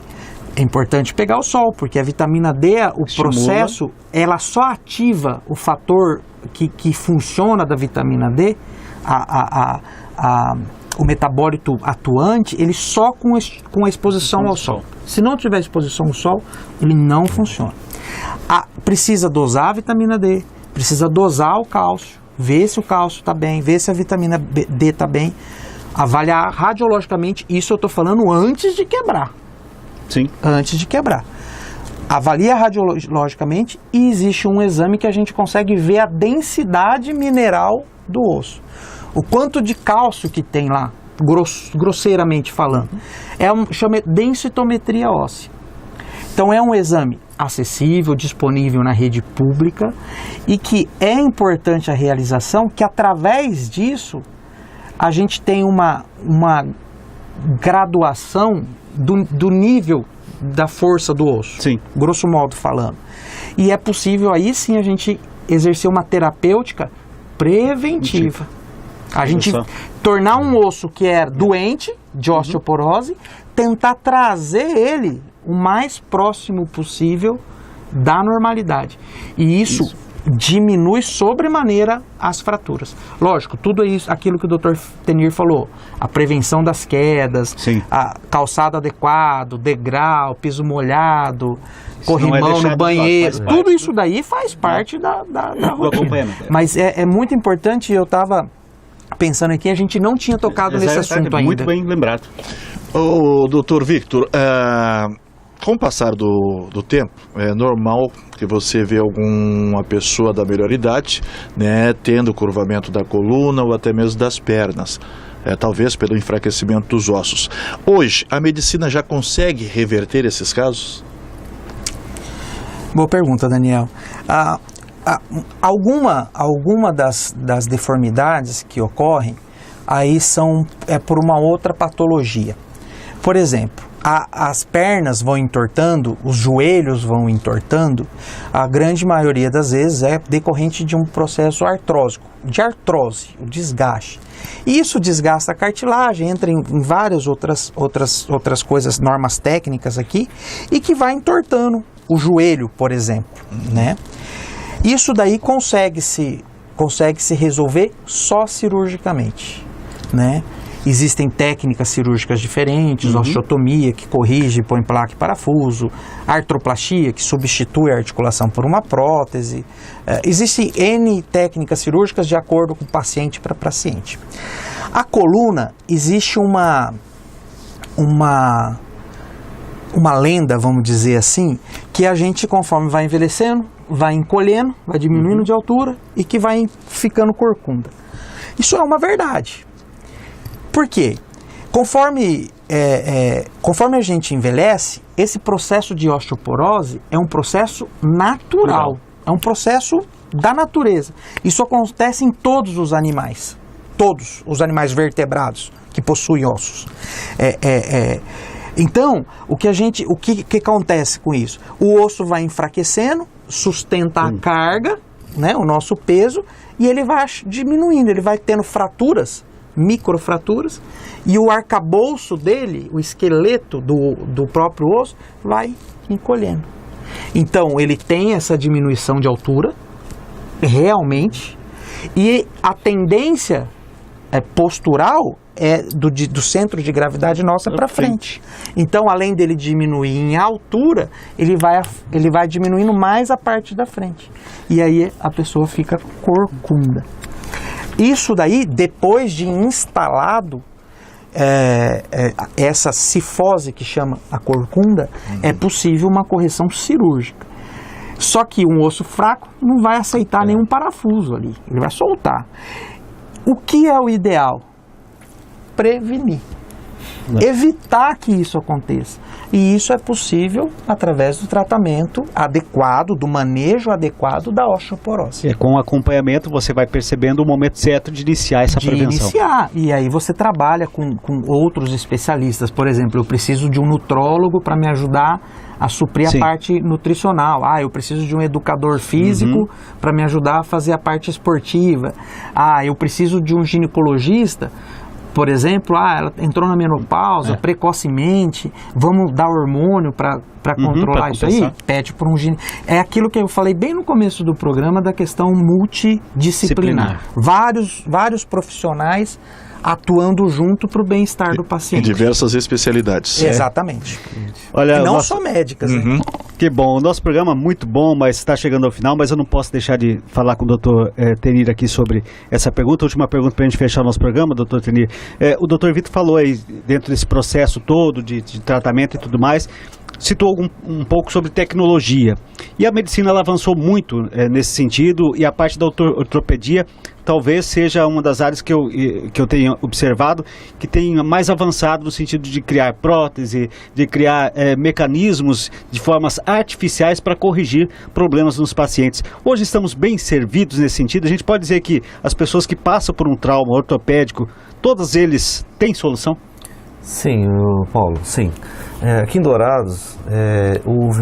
É importante pegar o sol, porque a vitamina D, processo, ela só ativa o fator que funciona da vitamina D, o metabólito atuante, ele só com a exposição ao sol. Se não tiver exposição ao sol, ele não funciona. Precisa dosar a vitamina D, precisa dosar o cálcio, ver se o cálcio está bem, ver se a vitamina D está bem, avaliar radiologicamente, isso eu estou falando antes de quebrar. Sim. Antes de quebrar. Avalia radiologicamente e existe um exame que a gente consegue ver a densidade mineral do osso. O quanto de cálcio que tem lá, grosseiramente falando. Chama densitometria óssea. Então é um exame acessível, disponível na rede pública e que é importante a realização, que através disso a gente tem uma graduação do nível da força do osso, Sim. grosso modo falando. E é possível aí sim a gente exercer uma terapêutica preventiva. A gente tornar um osso que é doente, de osteoporose, tentar trazer ele o mais próximo possível da normalidade. E isso diminui sobremaneira as fraturas. Lógico, tudo isso, aquilo que o Dr. Tenir falou, a prevenção das quedas, Sim. a calçado adequado, degrau, piso molhado, corrimão no banheiro, tudo isso daí faz parte da rotina. Mas é muito importante, eu estava pensando aqui, a gente não tinha tocado nesse assunto ainda. Muito bem lembrado. Ô, doutor Victor, com o passar do tempo, é normal que você vê alguma pessoa da melhor idade, né, tendo curvamento da coluna ou até mesmo das pernas, talvez pelo enfraquecimento dos ossos. Hoje, a medicina já consegue reverter esses casos? Boa pergunta, Daniel. Alguma das deformidades que ocorrem aí é por uma outra patologia. Por exemplo, as pernas vão entortando, os joelhos vão entortando, a grande maioria das vezes é decorrente de um processo artrósico, de artrose, o desgaste. E isso desgasta a cartilagem, entra em várias outras coisas, normas técnicas aqui, e que vai entortando o joelho, por exemplo, né? Isso daí consegue-se resolver só cirurgicamente, né? Existem técnicas cirúrgicas diferentes, osteotomia, que corrige, põe placa e parafuso, artroplastia, que substitui a articulação por uma prótese. Existem N técnicas cirúrgicas de acordo com paciente para paciente. A coluna, existe uma lenda, vamos dizer assim, que a gente, conforme vai envelhecendo, vai encolhendo, vai diminuindo de altura e que vai ficando corcunda. Isso é uma verdade. Por quê? Conforme a gente envelhece, esse processo de osteoporose é um processo natural, é um processo da natureza. Isso acontece em todos os animais vertebrados que possuem ossos. Então, o que acontece com isso? O osso vai enfraquecendo, sustenta a carga, né, o nosso peso, e ele vai diminuindo, ele vai tendo fraturas, microfraturas, e o arcabouço dele, o esqueleto do próprio osso, vai encolhendo. Então, ele tem essa diminuição de altura, realmente, e a tendência postural é do centro de gravidade nossa para frente. Então, além dele diminuir em altura, ele vai diminuindo mais a parte da frente. E aí a pessoa fica corcunda. Isso daí, depois de instalado essa cifose que chama a corcunda, é possível uma correção cirúrgica. Só que um osso fraco não vai aceitar nenhum parafuso ali, ele vai soltar. O que é o ideal? Prevenir. Evitar que isso aconteça. E isso é possível através do tratamento adequado, do manejo adequado da osteoporose. Com o acompanhamento você vai percebendo o momento certo de iniciar essa prevenção. E aí você trabalha com outros especialistas. Por exemplo, eu preciso de um nutrólogo para me ajudar a suprir a parte nutricional. Eu preciso de um educador físico para me ajudar a fazer a parte esportiva. Eu preciso de um ginecologista, por exemplo, ela entrou na menopausa precocemente, vamos dar hormônio para controlar isso aí? Pede por um ginecologista. É aquilo que eu falei bem no começo do programa da questão multidisciplinar. Vários profissionais atuando junto para o bem-estar do Em paciente. diversas especialidades. Exatamente. Olha, E não nosso- só médicas, né? Que bom, o nosso programa é muito bom, mas está chegando ao final, mas eu não posso deixar de falar com o doutor Tenir aqui sobre essa pergunta. A última pergunta para a gente fechar o nosso programa, doutor Tenir. O doutor Vitor falou aí, dentro desse processo todo de tratamento e tudo mais, citou um pouco sobre tecnologia. E a medicina ela avançou muito nesse sentido, e a parte da ortopedia talvez seja uma das áreas que eu tenho observado que tem mais avançado no sentido de criar prótese, de criar mecanismos de formas artificiais para corrigir problemas nos pacientes. Hoje estamos bem servidos nesse sentido. A gente pode dizer que as pessoas que passam por um trauma ortopédico, todos eles têm solução? Sim, Paulo, sim. Aqui em Dourados houve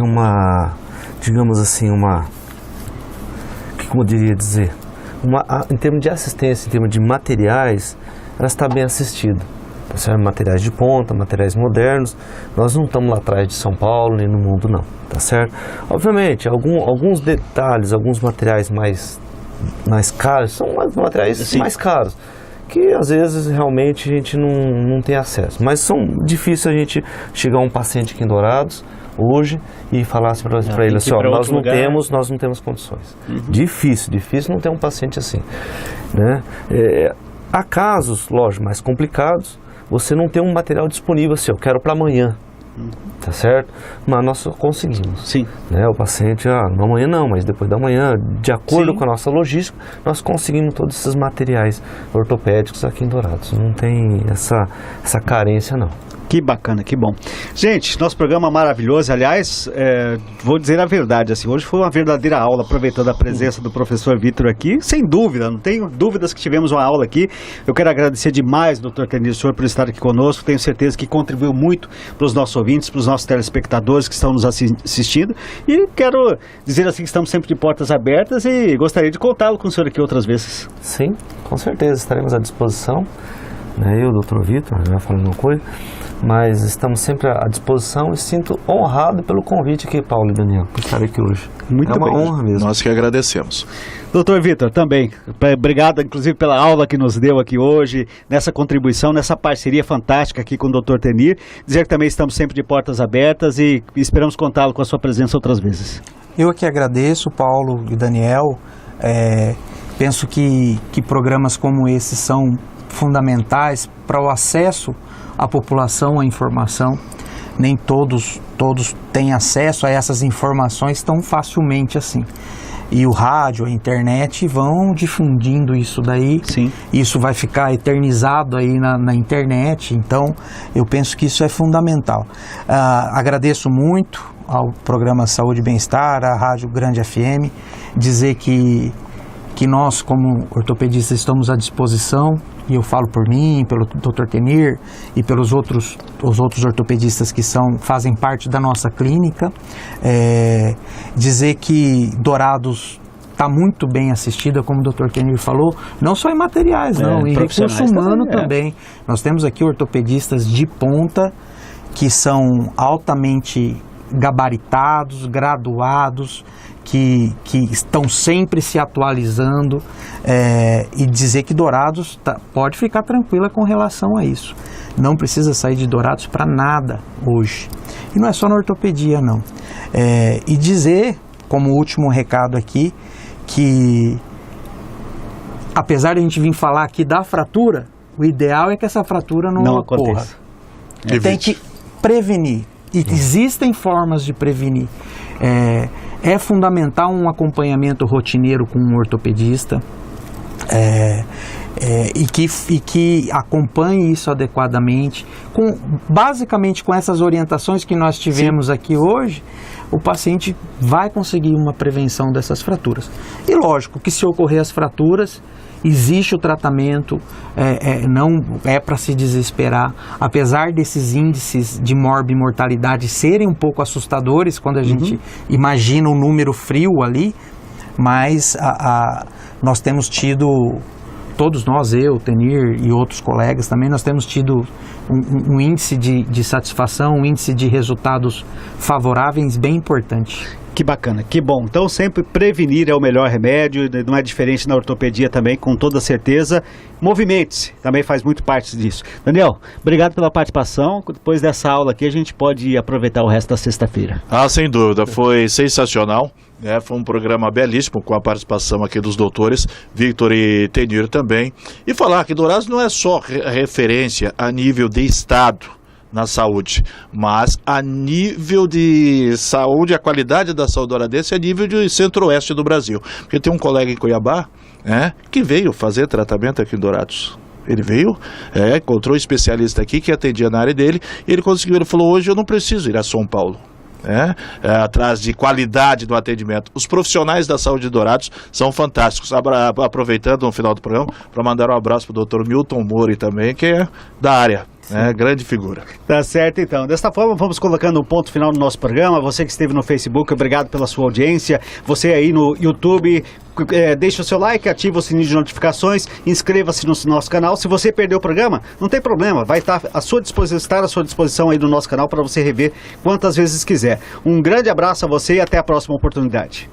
digamos assim, como eu diria dizer, em termos de assistência, em termos de materiais, ela está bem assistida. Tá, materiais de ponta, materiais modernos, nós não estamos lá atrás de São Paulo nem no mundo não, tá certo? Obviamente, alguns detalhes, alguns materiais mais caros, são materiais mais caros, que às vezes realmente a gente não tem acesso, mas são difícil a gente chegar a um paciente aqui em Dourados hoje e falar assim para ele assim, nós não temos condições. Difícil não ter um paciente assim, né? Há casos, lógico, mais complicados, você não tem um material disponível assim, eu quero para amanhã, tá certo? Mas nós conseguimos. Sim. Né? O paciente, não amanhã não, mas depois da manhã, de acordo com a nossa logística, nós conseguimos todos esses materiais ortopédicos aqui em Dourados. Não tem essa carência não. Que bacana, que bom. Gente, nosso programa é maravilhoso. Aliás, vou dizer a verdade, assim, hoje foi uma verdadeira aula, aproveitando a presença do professor Vitor aqui. Sem dúvida, não tenho dúvidas que tivemos uma aula aqui. Eu quero agradecer demais, doutor Tenir, senhor, por estar aqui conosco. Tenho certeza que contribuiu muito para os nossos ouvintes, para os nossos telespectadores que estão nos assistindo. E quero dizer assim que estamos sempre de portas abertas e gostaria de contá-lo com o senhor aqui outras vezes. Sim, com certeza, estaremos à disposição. Eu, doutor Vitor, já falei uma coisa, mas estamos sempre à disposição e sinto honrado pelo convite aqui, Paulo e Daniel, por estar aqui hoje. Muito uma bem. honra mesmo. Nós que agradecemos. Doutor Vitor, também, obrigado inclusive pela aula que nos deu aqui hoje, nessa contribuição, nessa parceria fantástica aqui com o doutor Tenir. Dizer que também estamos sempre de portas abertas e esperamos contá-lo com a sua presença outras vezes. Eu aqui agradeço, Paulo e Daniel. Penso que programas como esse são fundamentais para o acesso à população à informação. Nem todos têm acesso a essas informações tão facilmente assim. E o rádio, a internet vão difundindo isso daí. Sim. Isso vai ficar eternizado aí na internet. Então, eu penso que isso é fundamental. Agradeço muito ao programa Saúde e Bem-Estar, à Rádio Grande FM, dizer que nós, como ortopedistas, estamos à disposição, e eu falo por mim, pelo Dr. Tenir e pelos os outros ortopedistas que fazem parte da nossa clínica, dizer que Dourados está muito bem assistida, como o Dr. Tenir falou, não só em materiais, não, em recurso humano também. Nós temos aqui ortopedistas de ponta que são altamente gabaritados, graduados, que estão sempre se atualizando, e dizer que Dourados pode ficar tranquila com relação a isso. Não precisa sair de Dourados para nada hoje. E não é só na ortopedia, não. E dizer, como último recado aqui, que apesar de a gente vir falar aqui da fratura, o ideal é que essa fratura não ocorra. Aconteça. Tem que prevenir. E existem formas de prevenir. É fundamental um acompanhamento rotineiro com um ortopedista e que acompanhe isso adequadamente. Basicamente com essas orientações que nós tivemos aqui hoje, o paciente vai conseguir uma prevenção dessas fraturas. E lógico que se ocorrer as fraturas, existe o tratamento, não é para se desesperar, apesar desses índices de morbimortalidade serem um pouco assustadores quando a gente imagina um número frio ali, mas nós temos tido todos nós, eu, Tenir e outros colegas também, nós temos tido um índice de satisfação, um índice de resultados favoráveis bem importante. Que bacana, que bom. Então sempre prevenir é o melhor remédio, não é diferente na ortopedia também, com toda certeza. Movimente-se, também faz muito parte disso. Daniel, obrigado pela participação. Depois dessa aula aqui a gente pode aproveitar o resto da sexta-feira. Sem dúvida, foi sensacional. Foi um programa belíssimo com a participação aqui dos doutores Victor e Tenir também. E falar que Dourados não é só referência a nível de estado na saúde, mas a nível de saúde, a qualidade da saúde douradense é a nível de centro-oeste do Brasil. Porque tem um colega em Cuiabá, que veio fazer tratamento aqui em Dourados. Ele veio, encontrou um especialista aqui que atendia na área dele, e ele falou, hoje eu não preciso ir a São Paulo. Atrás de qualidade do atendimento. Os profissionais da saúde de Dourados são fantásticos. Aproveitando no final do programa, para mandar um abraço para o Dr. Milton Mori também, que é da área. Grande figura. Tá certo, então. Desta forma, vamos colocando um ponto final no nosso programa. Você que esteve no Facebook, obrigado pela sua audiência. Você aí no YouTube, deixa o seu like, ativa o sininho de notificações, inscreva-se no nosso canal. Se você perdeu o programa, não tem problema, vai estar à sua disposição aí no nosso canal para você rever quantas vezes quiser. Um grande abraço a você e até a próxima oportunidade.